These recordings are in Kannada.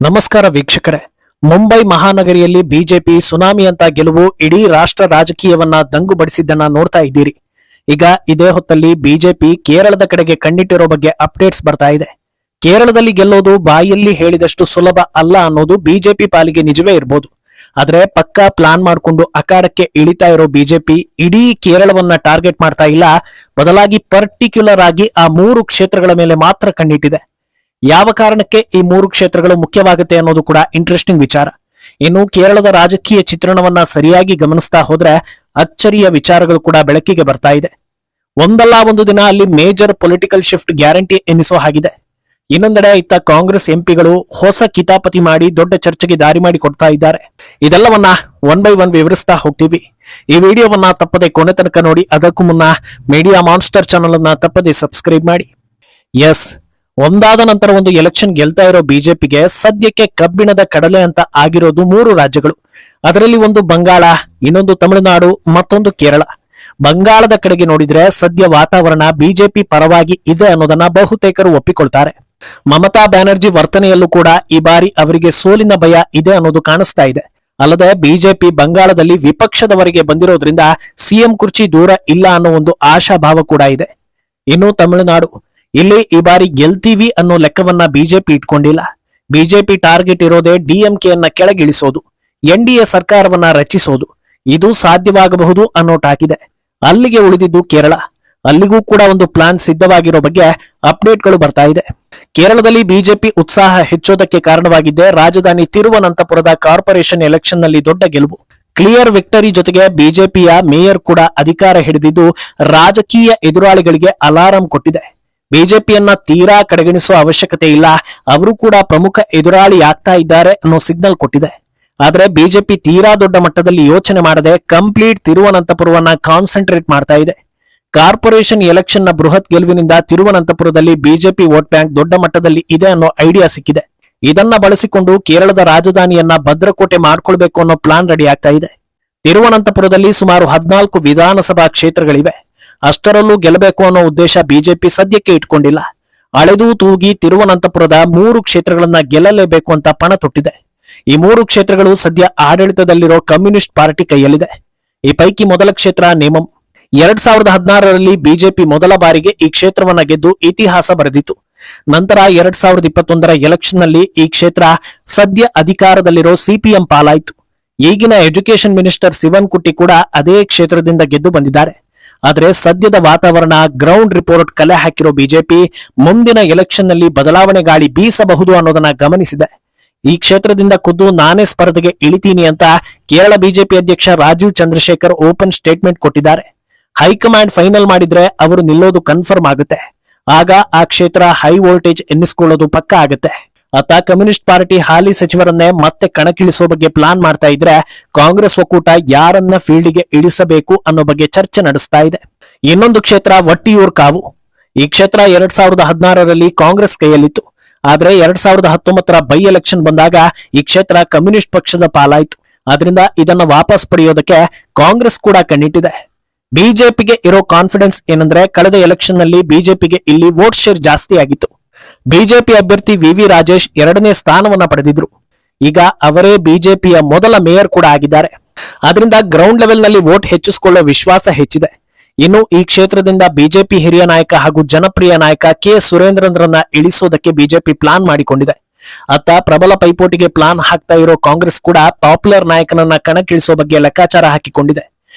ನಮಸ್ಕಾರ ವೀಕ್ಷಕರೇ. ಮುಂಬೈ ಮಹಾನಗರಿಯಲ್ಲಿ ಬಿಜೆಪಿ ಸುನಾಮಿ ಅಂತ ಗೆಲುವು ಇಡೀ ರಾಷ್ಟ್ರ ರಾಜಕೀಯವನ್ನ ದಂಗುಬಡಿಸಿದ್ದನ್ನ ನೋಡ್ತಾ ಇದ್ದೀರಿ. ಈಗ ಇದೇ ಹೊತ್ತಲ್ಲಿ ಬಿಜೆಪಿ ಕೇರಳದ ಕಡೆಗೆ ಕಣ್ಣಿಟ್ಟಿರೋ ಬಗ್ಗೆ ಅಪ್ಡೇಟ್ಸ್ ಬರ್ತಾ ಇದೆ. ಕೇರಳದಲ್ಲಿ ಗೆಲ್ಲೋದು ಬಾಯಲ್ಲಿ ಹೇಳಿದಷ್ಟು ಸುಲಭ ಅಲ್ಲ ಅನ್ನೋದು ಬಿಜೆಪಿ ಪಾಲಿಗೆ ನಿಜವೇ ಇರ್ಬೋದು. ಆದ್ರೆ ಪಕ್ಕಾ ಪ್ಲಾನ್ ಮಾಡಿಕೊಂಡು ಅಖಾಡಕ್ಕೆ ಇಳಿತಾ ಇರೋ ಬಿಜೆಪಿ ಇಡೀ ಕೇರಳವನ್ನ ಟಾರ್ಗೆಟ್ ಮಾಡ್ತಾ ಇಲ್ಲ, ಬದಲಾಗಿ ಪರ್ಟಿಕ್ಯುಲರ್ ಆಗಿ ಆ 3 ಕ್ಷೇತ್ರಗಳ ಮೇಲೆ ಮಾತ್ರ ಕಣ್ಣಿಟ್ಟಿದೆ. ಯಾವ ಕಾರಣಕ್ಕೆ ಈ 3 ಕ್ಷೇತ್ರಗಳು ಮುಖ್ಯವಾಗುತ್ತೆ ಅನ್ನೋದು ಕೂಡ ಇಂಟ್ರೆಸ್ಟಿಂಗ್ ವಿಚಾರ. ಇನ್ನು ಕೇರಳದ ರಾಜಕೀಯ ಚಿತ್ರಣವನ್ನ ಸರಿಯಾಗಿ ಗಮನಿಸ್ತಾ ಹೋದ್ರೆ ಅಚ್ಚರಿಯ ವಿಚಾರಗಳು ಕೂಡ ಬೆಳಕಿಗೆ ಬರ್ತಾ ಇದೆ. ಒಂದಲ್ಲ ಒಂದು ದಿನ ಅಲ್ಲಿ ಮೇಜರ್ ಪೊಲಿಟಿಕಲ್ ಶಿಫ್ಟ್ ಗ್ಯಾರಂಟಿ ಎನ್ನಿಸೋ ಹಾಗಿದೆ. ಇನ್ನೊಂದೆಡೆ ಇತ್ತ ಕಾಂಗ್ರೆಸ್ ಎಂಪಿಗಳು ಹೊಸ ಕಿತಾಪತಿ ಮಾಡಿ ದೊಡ್ಡ ಚರ್ಚೆಗೆ ದಾರಿ ಮಾಡಿ ಕೊಡ್ತಾ ಇದ್ದಾರೆ. ಇದೆಲ್ಲವನ್ನ ಒನ್ ಬೈ ಒನ್ ವಿವರಿಸ್ತಾ ಹೋಗ್ತೀವಿ. ಈ ವಿಡಿಯೋವನ್ನ ತಪ್ಪದೆ ಕೊನೆ ತನಕ ನೋಡಿ. ಅದಕ್ಕೂ ಮುನ್ನ ಮೀಡಿಯಾ ಮಾನ್ಸ್ಟರ್ ಚಾನಲ್ ಅನ್ನ ತಪ್ಪದೆ ಸಬ್ಸ್ಕ್ರೈಬ್ ಮಾಡಿ. ಎಸ್, ಒಂದಾದ ನಂತರ ಒಂದು ಎಲೆಕ್ಷನ್ ಗೆಲ್ತಾ ಇರೋ ಬಿಜೆಪಿಗೆ ಸದ್ಯಕ್ಕೆ ಕಬ್ಬಿಣದ ಕಡಲೆ ಅಂತ ಆಗಿರೋದು 3 ರಾಜ್ಯಗಳು. ಅದರಲ್ಲಿ ಒಂದು ಬಂಗಾಳ, ಇನ್ನೊಂದು ತಮಿಳುನಾಡು, ಮತ್ತೊಂದು ಕೇರಳ. ಬಂಗಾಳದ ಕಡೆಗೆ ನೋಡಿದ್ರೆ ಸದ್ಯ ವಾತಾವರಣ ಬಿಜೆಪಿ ಪರವಾಗಿ ಇದೆ ಅನ್ನೋದನ್ನ ಬಹುತೇಕರು ಒಪ್ಪಿಕೊಳ್ತಾರೆ. ಮಮತಾ ಬ್ಯಾನರ್ಜಿ ವರ್ತನೆಯಲ್ಲೂ ಕೂಡ ಈ ಬಾರಿ ಅವರಿಗೆ ಸೋಲಿನ ಭಯ ಇದೆ ಅನ್ನೋದು ಕಾಣಿಸ್ತಾ ಇದೆ. ಅಲ್ಲದೆ ಬಿಜೆಪಿ ಬಂಗಾಳದಲ್ಲಿ ವಿಪಕ್ಷದವರೆಗೆ ಬಂದಿರೋದ್ರಿಂದ ಸಿಎಂ ಕುರ್ಚಿ ದೂರ ಇಲ್ಲ ಅನ್ನೋ ಒಂದು ಆಶಾಭಾವ ಕೂಡ ಇದೆ. ಇನ್ನು ತಮಿಳುನಾಡು, ಇಲ್ಲಿ ಈ ಬಾರಿ ಗೆಲ್ತೀವಿ ಅನ್ನೋ ಲೆಕ್ಕವನ್ನ ಬಿಜೆಪಿ ಇಟ್ಕೊಂಡಿಲ್ಲ. ಬಿಜೆಪಿ ಟಾರ್ಗೆಟ್ ಇರೋದೇ ಡಿಎಂಕೆಯನ್ನ ಕೆಳಗಿಳಿಸೋದು, ಎನ್ಡಿಎ ಸರ್ಕಾರವನ್ನ ರಚಿಸೋದು. ಇದು ಸಾಧ್ಯವಾಗಬಹುದು ಅನ್ನೋ ಟಾಕಿದೆ. ಅಲ್ಲಿಗೆ ಉಳಿದಿದ್ದು ಕೇರಳ. ಅಲ್ಲಿಗೂ ಕೂಡ ಒಂದು ಪ್ಲಾನ್ ಸಿದ್ಧವಾಗಿರೋ ಬಗ್ಗೆ ಅಪ್ಡೇಟ್ಗಳು ಬರ್ತಾ ಇದೆ. ಕೇರಳದಲ್ಲಿ ಬಿಜೆಪಿ ಉತ್ಸಾಹ ಹೆಚ್ಚೋದಕ್ಕೆ ಕಾರಣವಾಗಿದ್ದೆ ರಾಜಧಾನಿ ತಿರುವನಂತಪುರದ ಕಾರ್ಪೊರೇಷನ್ ಎಲೆಕ್ಷನ್ ನಲ್ಲಿ ದೊಡ್ಡ ಗೆಲುವು. ಕ್ಲಿಯರ್ ವಿಕ್ಟರಿ ಜೊತೆಗೆ ಬಿಜೆಪಿಯ ಮೇಯರ್ ಕೂಡ ಅಧಿಕಾರ ಹಿಡಿದಿದ್ದು ರಾಜಕೀಯ ಎದುರಾಳಿಗಳಿಗೆ ಅಲಾರಂ ಕೊಟ್ಟಿದೆ. ಬಿಜೆಪಿಯನ್ನ ತೀರಾ ಕಡೆಗಣಿಸುವ ಅವಶ್ಯಕತೆ ಇಲ್ಲ, ಅವರು ಕೂಡ ಪ್ರಮುಖ ಎದುರಾಳಿ ಆಗ್ತಾ ಇದ್ದಾರೆ ಅನ್ನೋ ಸಿಗ್ನಲ್ ಕೊಟ್ಟಿದೆ. ಆದ್ರೆ ಬಿಜೆಪಿ ತೀರಾ ದೊಡ್ಡ ಮಟ್ಟದಲ್ಲಿ ಯೋಚನೆ ಮಾಡದೆ ಕಂಪ್ಲೀಟ್ ತಿರುವನಂತಪುರವನ್ನ ಕಾನ್ಸಂಟ್ರೇಟ್ ಮಾಡ್ತಾ ಇದೆ. ಕಾರ್ಪೊರೇಷನ್ ಎಲೆಕ್ಷನ್ ನ ಬೃಹತ್ ಗೆಲುವಿನಿಂದ ತಿರುವನಂತಪುರದಲ್ಲಿ ಬಿಜೆಪಿ ವೋಟ್ ಬ್ಯಾಂಕ್ ದೊಡ್ಡ ಮಟ್ಟದಲ್ಲಿ ಇದೆ ಅನ್ನೋ ಐಡಿಯಾ ಸಿಕ್ಕಿದೆ. ಇದನ್ನ ಬಳಸಿಕೊಂಡು ಕೇರಳದ ರಾಜಧಾನಿಯನ್ನ ಭದ್ರಕೋಟೆ ಮಾಡ್ಕೊಳ್ಬೇಕು ಅನ್ನೋ ಪ್ಲಾನ್ ರೆಡಿ ಆಗ್ತಾ ಇದೆ. ತಿರುವನಂತಪುರದಲ್ಲಿ ಸುಮಾರು 14 ವಿಧಾನಸಭಾ ಕ್ಷೇತ್ರಗಳಿವೆ. ಅಷ್ಟರಲ್ಲೂ ಗೆಲ್ಲಬೇಕು ಅನ್ನೋ ಉದ್ದೇಶ ಬಿಜೆಪಿ ಸದ್ಯಕ್ಕೆ ಇಟ್ಕೊಂಡಿಲ್ಲ. ಅಳೆದು ತೂಗಿ ತಿರುವನಂತಪುರದ 3 ಕ್ಷೇತ್ರಗಳನ್ನ ಗೆಲ್ಲಲೇಬೇಕು ಅಂತ ಪಣ ತೊಟ್ಟಿದೆ. ಈ 3 ಕ್ಷೇತ್ರಗಳು ಸದ್ಯ ಆಡಳಿತದಲ್ಲಿರೋ ಕಮ್ಯುನಿಸ್ಟ್ ಪಾರ್ಟಿ ಕೈಯಲ್ಲಿದೆ. ಈ ಪೈಕಿ ಮೊದಲ ಕ್ಷೇತ್ರ ನೇಮಂ. 2016ರಲ್ಲಿ ಬಿಜೆಪಿ ಮೊದಲ ಬಾರಿಗೆ ಈ ಕ್ಷೇತ್ರವನ್ನ ಗೆದ್ದು ಇತಿಹಾಸ ಬರೆದಿತ್ತು. ನಂತರ 2021ರ ಎಲೆಕ್ಷನ್ ನಲ್ಲಿ ಈ ಕ್ಷೇತ್ರ ಸದ್ಯ ಅಧಿಕಾರದಲ್ಲಿರೋ ಸಿಪಿಎಂ ಪಾಲಾಯಿತು. ಈಗಿನ ಎಜುಕೇಶನ್ ಮಿನಿಸ್ಟರ್ ಶಿವನ್ಕುಟ್ಟಿ ಕೂಡ ಅದೇ ಕ್ಷೇತ್ರದಿಂದ ಗೆದ್ದು ಬಂದಿದ್ದಾರೆ. ಆದ್ರೆ ಸದ್ಯದ ವಾತಾವರಣ, ಗ್ರೌಂಡ್ ರಿಪೋರ್ಟ್ ಕಲೆ ಹಾಕಿರೋ ಬಿಜೆಪಿ ಮುಂದಿನ ಎಲೆಕ್ಷನ್ ನಲ್ಲಿ ಬದಲಾವಣೆ ಗಾಳಿ ಬೀಸಬಹುದು ಅನ್ನೋದನ್ನ ಗಮನಿಸಿದೆ. ಈ ಕ್ಷೇತ್ರದಿಂದ ಖುದ್ದು ನಾನೇ ಸ್ಪರ್ಧೆಗೆ ಇಳಿತೀನಿ ಅಂತ ಕೇರಳ ಬಿಜೆಪಿ ಅಧ್ಯಕ್ಷ ರಾಜೀವ್ ಚಂದ್ರಶೇಖರ್ ಓಪನ್ ಸ್ಟೇಟ್ಮೆಂಟ್ ಕೊಟ್ಟಿದ್ದಾರೆ. ಹೈಕಮಾಂಡ್ ಫೈನಲ್ ಮಾಡಿದ್ರೆ ಅವರು ನಿಲ್ಲೋದು ಕನ್ಫರ್ಮ್ ಆಗುತ್ತೆ. ಆಗ ಆ ಕ್ಷೇತ್ರ ಹೈ ವೋಲ್ಟೇಜ್ ಎನ್ನಿಸ್ಕೊಳ್ಳೋದು ಪಕ್ಕಾ ಆಗುತ್ತೆ. ಅತ್ತ ಕಮ್ಯುನಿಸ್ಟ್ ಪಾರ್ಟಿ ಹಾಲಿ ಸಚಿವರನ್ನೇ ಮತ್ತೆ ಕಣಕ್ಕಿಳಿಸೋ ಬಗ್ಗೆ ಪ್ಲಾನ್ ಮಾಡ್ತಾ ಇದ್ರೆ ಕಾಂಗ್ರೆಸ್ ಒಕ್ಕೂಟ ಯಾರನ್ನ ಫೀಲ್ಡ್ಗೆ ಇಳಿಸಬೇಕು ಅನ್ನೋ ಬಗ್ಗೆ ಚರ್ಚೆ ನಡೆಸ್ತಾ ಇದೆ. ಇನ್ನೊಂದು ಕ್ಷೇತ್ರ ಒಟ್ಟಿಯೂರ್ ಕಾವು. ಈ ಕ್ಷೇತ್ರ 2016ರಲ್ಲಿ ಕಾಂಗ್ರೆಸ್ ಕೈಯಲ್ಲಿತ್ತು. ಆದ್ರೆ 2019ರ ಬೈ ಎಲೆಕ್ಷನ್ ಬಂದಾಗ ಈ ಕ್ಷೇತ್ರ ಕಮ್ಯುನಿಸ್ಟ್ ಪಕ್ಷದ ಪಾಲಾಯಿತು. ಆದ್ರಿಂದ ಇದನ್ನ ವಾಪಸ್ ಪಡೆಯೋದಕ್ಕೆ ಕಾಂಗ್ರೆಸ್ ಕೂಡ ಕಣ್ಣಿಟ್ಟಿದೆ. ಬಿಜೆಪಿಗೆ ಇರೋ ಕಾನ್ಫಿಡೆನ್ಸ್ ಏನಂದ್ರೆ ಕಳೆದ ಎಲೆಕ್ಷನ್ ನಲ್ಲಿ ಬಿಜೆಪಿಗೆ ಇಲ್ಲಿ ವೋಟ್ ಶೇರ್ ಜಾಸ್ತಿ ಆಗಿತ್ತು. ಬಿಜೆಪಿ ಅಭ್ಯರ್ಥಿ ವಿ ರಾಜೇಶ್ 2ನೇ ಸ್ಥಾನವನ್ನ ಪಡೆದಿದ್ರು. ಈಗ ಅವರೇ ಬಿಜೆಪಿಯ ಮೊದಲ ಮೇಯರ್ ಕೂಡ ಆಗಿದ್ದಾರೆ. ಆದ್ರಿಂದ ಗ್ರೌಂಡ್ ಲೆವೆಲ್ ನಲ್ಲಿ ವೋಟ್ ಹೆಚ್ಚಿಸಿಕೊಳ್ಳೋ ವಿಶ್ವಾಸ ಹೆಚ್ಚಿದೆ. ಇನ್ನು ಈ ಕ್ಷೇತ್ರದಿಂದ ಬಿಜೆಪಿ ಹಿರಿಯ ನಾಯಕ ಹಾಗೂ ಜನಪ್ರಿಯ ನಾಯಕ ಕೆ ಸುರೇಂದ್ರನ್ರನ್ನ ಇಳಿಸೋದಕ್ಕೆ ಬಿಜೆಪಿ ಪ್ಲಾನ್ ಮಾಡಿಕೊಂಡಿದೆ. ಅತ್ತ ಪ್ರಬಲ ಪೈಪೋಟಿಗೆ ಪ್ಲಾನ್ ಹಾಕ್ತಾ ಇರೋ ಕಾಂಗ್ರೆಸ್ ಕೂಡ ಪಾಪ್ಯುಲರ್ ನಾಯಕನನ್ನ ಕಣಕ್ಕಿಳಿಸೋ ಬಗ್ಗೆ ಲೆಕ್ಕಾಚಾರ ಹಾಕಿಕೊಂಡಿದೆ.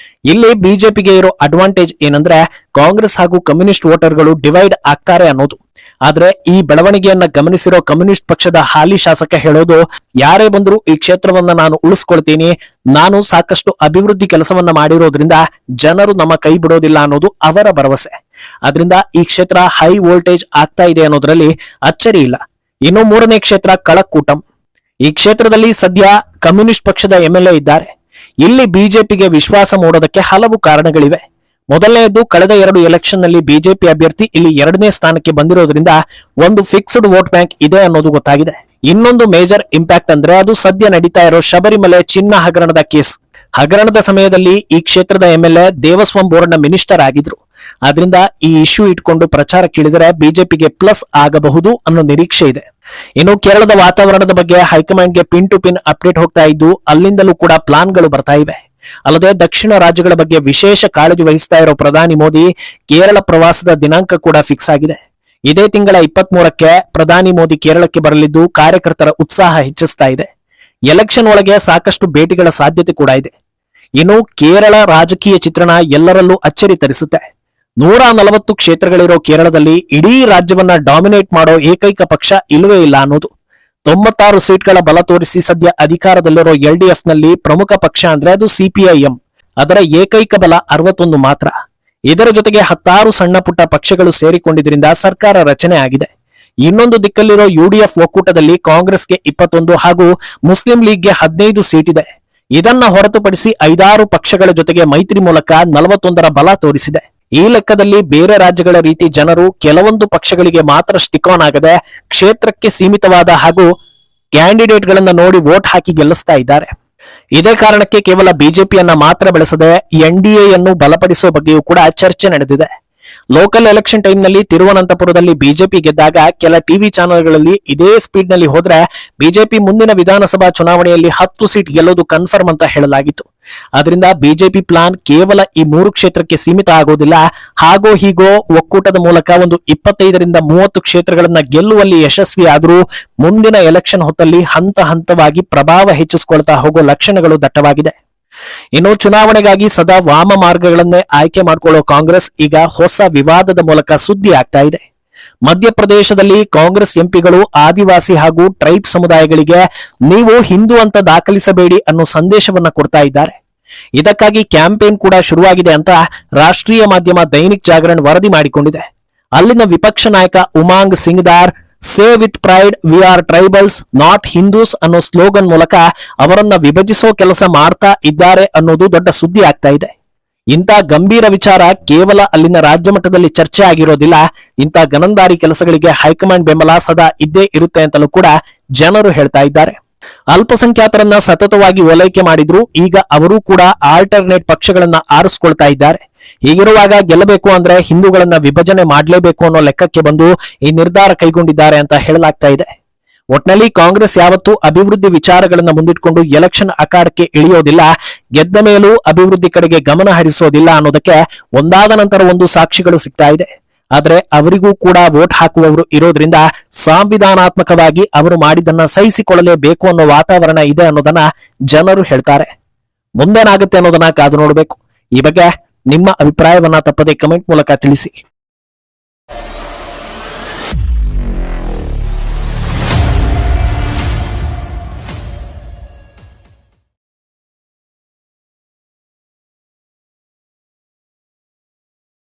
ಇಲ್ಲಿ ಬಿಜೆಪಿಗೆ ಇರೋ ಅಡ್ವಾಂಟೇಜ್ ಏನಂದ್ರೆ ಕಾಂಗ್ರೆಸ್ ಹಾಗೂ ಕಮ್ಯುನಿಸ್ಟ್ ವೋಟರ್ಗಳು ಡಿವೈಡ್ ಆಗ್ತಾರೆ ಅನ್ನೋದು. ಆದ್ರೆ ಈ ಬೆಳವಣಿಗೆಯನ್ನ ಗಮನಿಸಿರೋ ಕಮ್ಯುನಿಸ್ಟ್ ಪಕ್ಷದ ಹಾಲಿ ಶಾಸಕ ಹೇಳೋದು, ಯಾರೇ ಬಂದರೂ ಈ ಕ್ಷೇತ್ರವನ್ನ ನಾನು ಉಳಿಸ್ಕೊಳ್ತೀನಿ, ನಾನು ಸಾಕಷ್ಟು ಅಭಿವೃದ್ಧಿ ಕೆಲಸವನ್ನ ಮಾಡಿರೋದ್ರಿಂದ ಜನರು ನಮ್ಮ ಕೈ ಬಿಡೋದಿಲ್ಲ ಅನ್ನೋದು ಅವರ ಭರವಸೆ. ಆದ್ರಿಂದ ಈ ಕ್ಷೇತ್ರ ಹೈ ವೋಲ್ಟೇಜ್ ಆಗ್ತಾ ಇದೆ ಅನ್ನೋದ್ರಲ್ಲಿ ಅಚ್ಚರಿ ಇಲ್ಲ. ಇನ್ನು 3ನೇ ಕ್ಷೇತ್ರ ಕಳಕ್ಕೂಟಂ. ಈ ಕ್ಷೇತ್ರದಲ್ಲಿ ಸದ್ಯ ಕಮ್ಯುನಿಸ್ಟ್ ಪಕ್ಷದ ಎಂಎಲ್ಎ ಇದ್ದಾರೆ. ಇಲ್ಲಿ ಬಿಜೆಪಿಗೆ ವಿಶ್ವಾಸ ಮೂಡೋದಕ್ಕೆ ಹಲವು ಕಾರಣಗಳಿವೆ. ಮೊದಲನೆಯದು, ಕಳೆದ 2 ಎಲೆಕ್ಷನ್ ನಲ್ಲಿ ಬಿಜೆಪಿ ಅಭ್ಯರ್ಥಿ ಇಲ್ಲಿ 2ನೇ ಸ್ಥಾನಕ್ಕೆ ಬಂದಿರೋದ್ರಿಂದ ಒಂದು ಫಿಕ್ಸ್ಡ್ ವೋಟ್ ಬ್ಯಾಂಕ್ ಇದೆ ಅನ್ನೋದು ಗೊತ್ತಾಗಿದೆ. ಇನ್ನೊಂದು ಮೇಜರ್ ಇಂಪ್ಯಾಕ್ಟ್ ಅಂದ್ರೆ ಅದು ಸದ್ಯ ನಡೀತಾ ಇರೋ ಶಬರಿಮಲೆ ಚಿನ್ನ ಹಗರಣದ ಕೇಸ್. ಹಗರಣದ ಸಮಯದಲ್ಲಿ ಈ ಕ್ಷೇತ್ರದ ಎಂಎಲ್ಎ ದೇವಸ್ವಂ ಬೋರ್ಡ್ನ ಮಿನಿಸ್ಟರ್ ಆಗಿದ್ರು. ಆದ್ರಿಂದ ಈ ಇಶ್ಯೂ ಇಟ್ಕೊಂಡು ಪ್ರಚಾರಕ್ಕಿಳಿದರೆ ಬಿಜೆಪಿಗೆ ಪ್ಲಸ್ ಆಗಬಹುದು ಅನ್ನೋ ನಿರೀಕ್ಷೆ ಇದೆ. ಇನ್ನು ಕೇರಳದ ವಾತಾವರಣದ ಬಗ್ಗೆ ಹೈಕಮಾಂಡ್ಗೆ ಪಿನ್ ಟು ಪಿನ್ ಅಪ್ಡೇಟ್ ಹೋಗ್ತಾ ಇದ್ದು ಅಲ್ಲಿಂದಲೂ ಕೂಡ ಪ್ಲಾನ್ಗಳು ಬರ್ತಾ ಇವೆ. ಅಲ್ಲದೆ ದಕ್ಷಿಣ ರಾಜ್ಯಗಳ ಬಗ್ಗೆ ವಿಶೇಷ ಕಾಳಜಿ ವಹಿಸ್ತಾ ಇರೋ ಪ್ರಧಾನಿ ಮೋದಿ ಕೇರಳ ಪ್ರವಾಸದ ದಿನಾಂಕ ಕೂಡ ಫಿಕ್ಸ್ ಆಗಿದೆ. ಇದೇ ತಿಂಗಳ 23ಕ್ಕೆ ಪ್ರಧಾನಿ ಮೋದಿ ಕೇರಳಕ್ಕೆ ಬರಲಿದ್ದು ಕಾರ್ಯಕರ್ತರ ಉತ್ಸಾಹ ಹೆಚ್ಚಿಸ್ತಾ ಇದೆ. ಎಲೆಕ್ಷನ್ ಒಳಗೆ ಸಾಕಷ್ಟು ಭೇಟಿಗಳ ಸಾಧ್ಯತೆ ಕೂಡ ಇದೆ. ಇನ್ನು ಕೇರಳ ರಾಜಕೀಯ ಚಿತ್ರಣ ಎಲ್ಲರಲ್ಲೂ ಅಚ್ಚರಿ ತರಿಸುತ್ತೆ. 140 ಕ್ಷೇತ್ರಗಳಿರೋ ಕೇರಳದಲ್ಲಿ ಇಡೀ ರಾಜ್ಯವನ್ನ ಡಾಮಿನೇಟ್ ಮಾಡೋ ಏಕೈಕ ಪಕ್ಷ ಇಲ್ಲವೇ ಇಲ್ಲ ಅನ್ನೋದು. 96 ಸೀಟ್ಗಳ ಬಲ ತೋರಿಸಿ ಸದ್ಯ ಅಧಿಕಾರದಲ್ಲಿರೋ LDF ನಲ್ಲಿ ಪ್ರಮುಖ ಪಕ್ಷ ಅಂದ್ರೆ ಅದು CPIM. ಅದರ ಏಕೈಕ ಬಲ 61 ಮಾತ್ರ. ಇದರ ಜೊತೆಗೆ 16 ಸಣ್ಣ ಪುಟ್ಟ ಪಕ್ಷಗಳು ಸೇರಿಕೊಂಡಿದ್ರಿಂದ ಸರ್ಕಾರ ರಚನೆ ಆಗಿದೆ. ಇನ್ನೊಂದು ದಿಕ್ಕಲ್ಲಿರೋ UDF ಒಕ್ಕೂಟದಲ್ಲಿ ಕಾಂಗ್ರೆಸ್ಗೆ 21 ಹಾಗೂ ಮುಸ್ಲಿಂ ಲೀಗ್ಗೆ 15 ಸೀಟ್ ಇದೆ. ಇದನ್ನ ಹೊರತುಪಡಿಸಿ 5-6 ಪಕ್ಷಗಳ ಜೊತೆಗೆ ಮೈತ್ರಿ ಮೂಲಕ 41ರ ಬಲ ತೋರಿಸಿದೆ. ಈ ಲೆಕ್ಕದಲ್ಲಿ ಬೇರೆ ರಾಜ್ಯಗಳ ರೀತಿ ಜನರು ಕೆಲವೊಂದು ಪಕ್ಷಗಳಿಗೆ ಮಾತ್ರ ಸ್ಟಿಕ್ ಆನ್ ಆಗದೆ ಕ್ಷೇತ್ರಕ್ಕೆ ಸೀಮಿತವಾದ ಹಾಗೂ ಕ್ಯಾಂಡಿಡೇಟ್ಗಳನ್ನ ನೋಡಿ ವೋಟ್ ಹಾಕಿ ಗೆಲ್ಲಿಸ್ತಾ ಇದ್ದಾರೆ. ಇದೇ ಕಾರಣಕ್ಕೆ ಕೇವಲ ಬಿಜೆಪಿಯನ್ನ ಮಾತ್ರ ಬೆಳೆಸದೆ NDAಯನ್ನು ಬಲಪಡಿಸುವ ಬಗ್ಗೆಯೂ ಕೂಡ ಚರ್ಚೆ ನಡೆದಿದೆ. ಲೋಕಲ್ ಎಲೆಕ್ಷನ್ ಟೈಮ್ನಲ್ಲಿ ತಿರುವನಂತಪುರದಲ್ಲಿ ಬಿಜೆಪಿ ಗೆದ್ದಾಗ ಕೆಲ ಟಿವಿ ಚಾನೆಲ್ಗಳಲ್ಲಿ ಇದೇ ಸ್ಪೀಡ್ ನಲ್ಲಿ ಹೋದ್ರೆ ಬಿಜೆಪಿ ಮುಂದಿನ ವಿಧಾನಸಭಾ ಚುನಾವಣೆಯಲ್ಲಿ 10 ಸೀಟ್ ಗೆಲ್ಲೋದು ಕನ್ಫರ್ಮ್ ಅಂತ ಹೇಳಲಾಗಿತ್ತು. ಅದರಿಂದ ಬಿಜೆಪಿ ಪ್ಲಾನ್ ಕೇವಲ ಈ 3 ಕ್ಷೇತ್ರಕ್ಕೆ ಸೀಮಿತ ಆಗೋದಿಲ್ಲ. ಹಾಗೋ ಹೀಗೋ ಒಕ್ಕೂಟದ ಮೂಲಕ ಒಂದು 25ರಿಂದ 30 ಕ್ಷೇತ್ರಗಳನ್ನ ಗೆಲ್ಲುವಲ್ಲಿ ಯಶಸ್ವಿ ಆದರೂ ಮುಂದಿನ ಎಲೆಕ್ಷನ್ ಹೊತ್ತಲ್ಲಿ ಹಂತ ಹಂತವಾಗಿ ಪ್ರಭಾವ ಹೆಚ್ಚಿಸಿಕೊಳ್ತಾ ಹೋಗೋ ಲಕ್ಷಣಗಳು ದಟ್ಟವಾಗಿದೆ. ಇನ್ನು ಚುನಾವಣೆಗಾಗಿ ಸದಾ ವಾಮ ಮಾರ್ಗಗಳನ್ನೇ ಆಯ್ಕೆ ಮಾಡಿಕೊಳ್ಳೋ ಕಾಂಗ್ರೆಸ್ ಈಗ ಹೊಸ ವಿವಾದದ ಮೂಲಕ ಸುದ್ದಿ ಆಗ್ತಾ ಇದೆ. ಮಧ್ಯಪ್ರದೇಶದಲ್ಲಿ ಕಾಂಗ್ರೆಸ್ ಎಂಪಿಗಳು ಆದಿವಾಸಿ ಹಾಗೂ ಟ್ರೈಬ್ ಸಮುದಾಯಗಳಿಗೆ ನೀವು ಹಿಂದೂ ಅಂತ ದಾಖಲಿಸಬೇಡಿ ಅನ್ನೋ ಸಂದೇಶವನ್ನ ಕೊಡ್ತಾ ಇದ್ದಾರೆ. ಇದಕ್ಕಾಗಿ ಕ್ಯಾಂಪೇನ್ ಕೂಡ ಶುರುವಾಗಿದೆ ಅಂತ ರಾಷ್ಟ್ರೀಯ ಮಾಧ್ಯಮ ದೈನಿಕ್ ಜಾಗರಣ್ ವರದಿ ಮಾಡಿಕೊಂಡಿದೆ. ಅಲ್ಲಿನ ವಿಪಕ್ಷ ನಾಯಕ Umang Singhar say with pride we are tribals not Hindus ಅನ್ನೋ ಸ್ಲೋಗನ್ ಮೂಲಕ ಅವರನ್ನ ವಿಭಜಿಸೋ ಕೆಲಸ ಮಾಡ್ತಾ ಇದ್ದಾರೆ ಅನ್ನೋದು ದೊಡ್ಡ ಸುದ್ದಿ ಆಗ್ತಾ ಇದೆ. ಇಂಥ ಗಂಭೀರ ವಿಚಾರ ಕೇವಲ ಅಲ್ಲಿನ ರಾಜ್ಯ ಮಟ್ಟದಲ್ಲಿ ಚರ್ಚೆ ಆಗಿರೋದಿಲ್ಲ. ಇಂಥ ಗನಂದಾರಿ ಕೆಲಸಗಳಿಗೆ ಹೈಕಮಾಂಡ್ ಬೆಂಬಲ ಸದಾ ಇದ್ದೇ ಇರುತ್ತೆ ಅಂತಲೂ ಕೂಡ ಜನರು ಹೇಳ್ತಾ ಇದ್ದಾರೆ. ಅಲ್ಪಸಂಖ್ಯಾತರನ್ನ ಸತತವಾಗಿ ಓಲೈಕೆ ಮಾಡಿದ್ರು ಈಗ ಅವರು ಕೂಡ ಆಲ್ಟರ್ನೇಟ್ ಪಕ್ಷಗಳನ್ನ ಆರಿಸ್ಕೊಳ್ತಾ ಇದ್ದಾರೆ. ಹೀಗಿರುವಾಗ ಗೆಲ್ಲಬೇಕು ಅಂದ್ರೆ ಹಿಂದೂಗಳನ್ನ ವಿಭಜನೆ ಮಾಡಲೇಬೇಕು ಅನ್ನೋ ಲೆಕ್ಕಕ್ಕೆ ಬಂದು ಈ ನಿರ್ಧಾರ ಕೈಗೊಂಡಿದ್ದಾರೆ ಅಂತ ಹೇಳಲಾಗ್ತಾ ಇದೆ. ಒಟ್ನಲ್ಲಿ ಕಾಂಗ್ರೆಸ್ ಯಾವತ್ತೂ ಅಭಿವೃದ್ಧಿ ವಿಚಾರಗಳನ್ನ ಮುಂದಿಟ್ಕೊಂಡು ಎಲೆಕ್ಷನ್ ಅಖಾಡಕ್ಕೆ ಇಳಿಯೋದಿಲ್ಲ, ಗೆದ್ದ ಮೇಲೂ ಅಭಿವೃದ್ಧಿ ಕಡೆಗೆ ಗಮನ ಹರಿಸೋದಿಲ್ಲ ಅನ್ನೋದಕ್ಕೆ ಒಂದಾದ ನಂತರ ಒಂದು ಸಾಕ್ಷಿಗಳು ಸಿಗ್ತಾ ಇದೆ. ಆದ್ರೆ ಅವರಿಗೂ ಕೂಡ ವೋಟ್ ಹಾಕುವವರು ಇರೋದ್ರಿಂದ ಸಂವಿಧಾನಾತ್ಮಕವಾಗಿ ಅವರು ಮಾಡಿದ್ದನ್ನ ಸಹಿಸಿಕೊಳ್ಳಲೇಬೇಕು ಅನ್ನೋ ವಾತಾವರಣ ಇದೆ ಅನ್ನೋದನ್ನ ಜನರು ಹೇಳ್ತಾರೆ. ಮುಂದೇನಾಗುತ್ತೆ ಅನ್ನೋದನ್ನ ಕಾದು ನೋಡಬೇಕು. ಈ ಬಗ್ಗೆ ನಿಮ್ಮ ಅಭಿಪ್ರಾಯವನ್ನ ತಪ್ಪದೆ ಕಮೆಂಟ್ ಮೂಲಕ ತಿಳಿಸಿ.